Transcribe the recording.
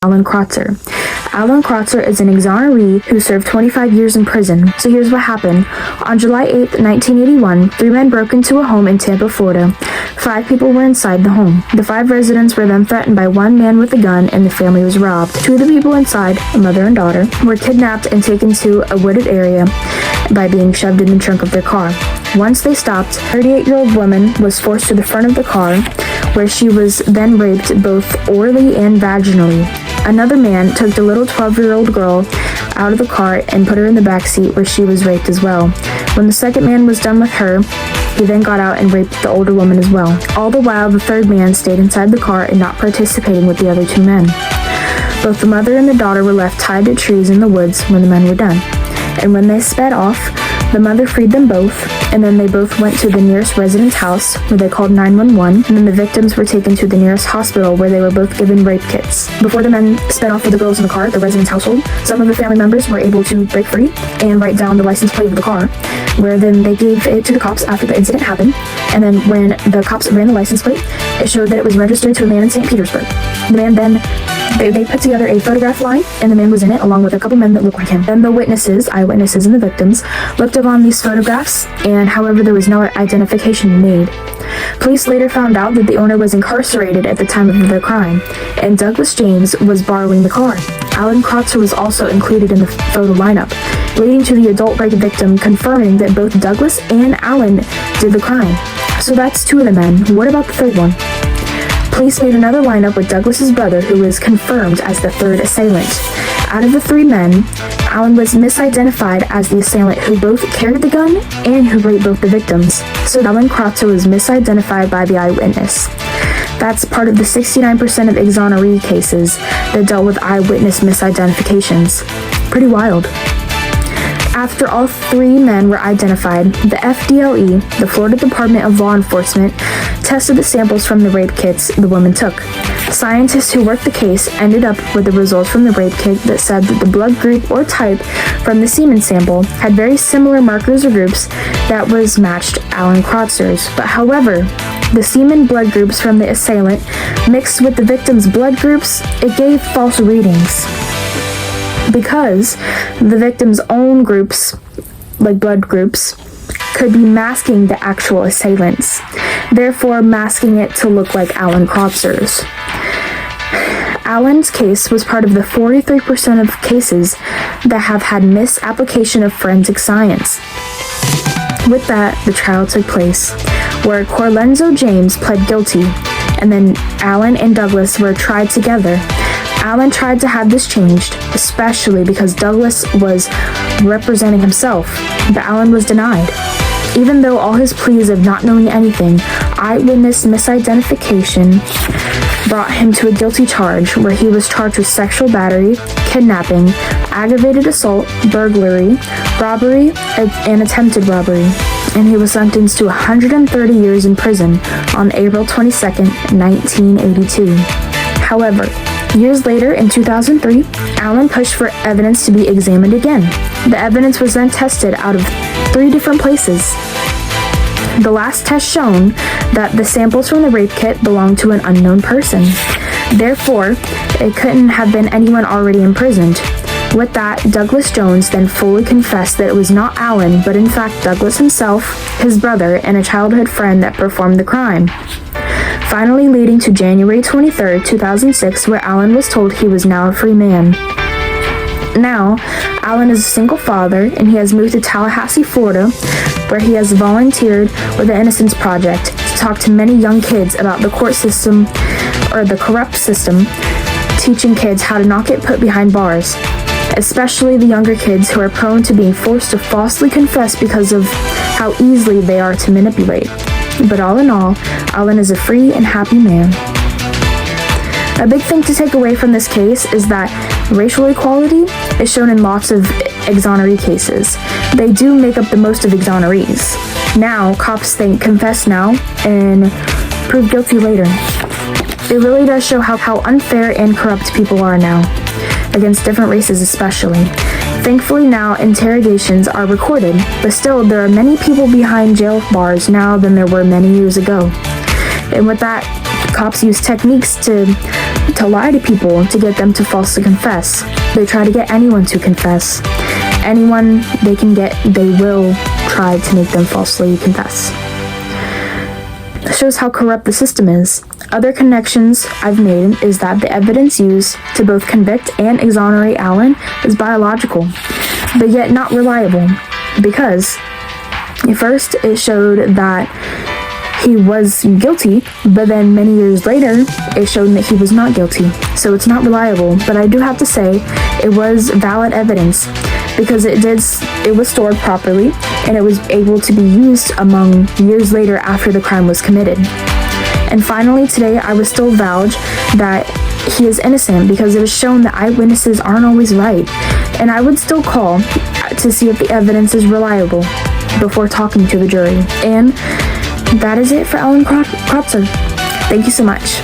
Alan Crotzer. Alan Crotzer is an exoneree who served 25 years in prison. So here's what happened. On July 8, 1981, 3 men broke into a home in Tampa, Florida. 5 people were inside the home. The 5 residents were then threatened by 1 man with a gun, and the family was robbed. 2 of the people inside, a mother and daughter, were kidnapped and taken to a wooded area by being shoved in the trunk of their car. Once they stopped, a 38-year-old woman was forced to the front of the car, where she was then raped both orally and vaginally. Another man took the little 12-year-old girl out of the car and put her in the back seat, where she was raped as well. When the second man was done with her, he then got out and raped the older woman as well. All the while, the third man stayed inside the car and not participating with the other 2 men. Both the mother and the daughter were left tied to trees in the woods when the men were done. And when they sped off, the mother freed them both, and then they both went to the nearest resident's house, where they called 911, and then the victims were taken to the nearest hospital, where they were both given rape kits. Before the men sped off with the girls in the car at the resident's household, some of the family members were able to break free and write down the license plate of the car, where then they gave it to the cops after the incident happened. And then when the cops ran the license plate, it showed that it was registered to a man in St. Petersburg. The man then They put together a photograph line, and the man was in it, along with a couple men that looked like him. Then the eyewitnesses and the victims, looked upon these photographs, and however, there was no identification made. Police later found out that the owner was incarcerated at the time of the crime, and Douglas James was borrowing the car. Alan Crotzer was also included in the photo lineup, leading to the adult rape victim confirming that both Douglas and Alan did the crime. So that's 2 of the men. What about the third one? Police made another lineup with Douglas's brother, who was confirmed as the third assailant. Out of the 3 men, Alan was misidentified as the assailant who both carried the gun and who raped both the victims. So Alan Crotzer was misidentified by the eyewitness. That's part of the 69% of exoneree cases that dealt with eyewitness misidentifications. Pretty wild. After all 3 men were identified, the FDLE, the Florida Department of Law Enforcement, tested the samples from the rape kits the woman took. Scientists who worked the case ended up with the results from the rape kit that said that the blood group or type from the semen sample had very similar markers or groups that was matched Alan Crotzer's. But however, the semen blood groups from the assailant mixed with the victim's blood groups, it gave false readings, because the victim's own groups, like blood groups, could be masking the actual assailants, therefore masking it to look like Alan Crotzer's. Alan's case was part of the 43% of cases that have had misapplication of forensic science. With that, the trial took place, where Corlenzo James pled guilty, and then Alan and Douglas were tried together. Alan tried to have this changed, especially because Douglas was representing himself, but Alan was denied. Even though all his pleas of not knowing anything, eyewitness misidentification brought him to a guilty charge, where he was charged with sexual battery, kidnapping, aggravated assault, burglary, robbery, and attempted robbery, and he was sentenced to 130 years in prison on April 22, 1982. However, years later, in 2003, Alan pushed for evidence to be examined again. The evidence was then tested out of 3 different places. The last test shown that the samples from the rape kit belonged to an unknown person. Therefore, it couldn't have been anyone already imprisoned. With that, Douglas Jones then fully confessed that it was not Alan, but in fact Douglas himself, his brother, and a childhood friend that performed the crime. Finally leading to January 23, 2006, where Alan was told he was now a free man. Now, Alan is a single father, and he has moved to Tallahassee, Florida, where he has volunteered with the Innocence Project to talk to many young kids about the court system, or the corrupt system, teaching kids how to not get put behind bars, especially the younger kids who are prone to being forced to falsely confess because of how easily they are to manipulate. But all in all, Alan is a free and happy man. A big thing to take away from this case is that racial equality is shown in lots of exoneree cases. They do make up the most of exonerees. Now, cops think confess now and prove guilty later. It really does show how unfair and corrupt people are now, against different races especially. Thankfully now, interrogations are recorded, but still there are many people behind jail bars now than there were many years ago. And with that, cops use techniques to to lie to people to get them to falsely confess. They try to get anyone to confess. Anyone they can get, they will try to make them falsely confess. This shows how corrupt the system is. Other connections I've made is that the evidence used to both convict and exonerate Allen is biological, but yet not reliable, because first it showed that he was guilty, but then many years later it showed that he was not guilty. So it's not reliable, but I do have to say it was valid evidence, because it was stored properly and it was able to be used among years later after the crime was committed. And finally, today I would still vouch that he is innocent, because it was shown that eyewitnesses aren't always right, and I would still call to see if the evidence is reliable before talking to the jury. And that is it for Alan Crotzer. Thank you so much.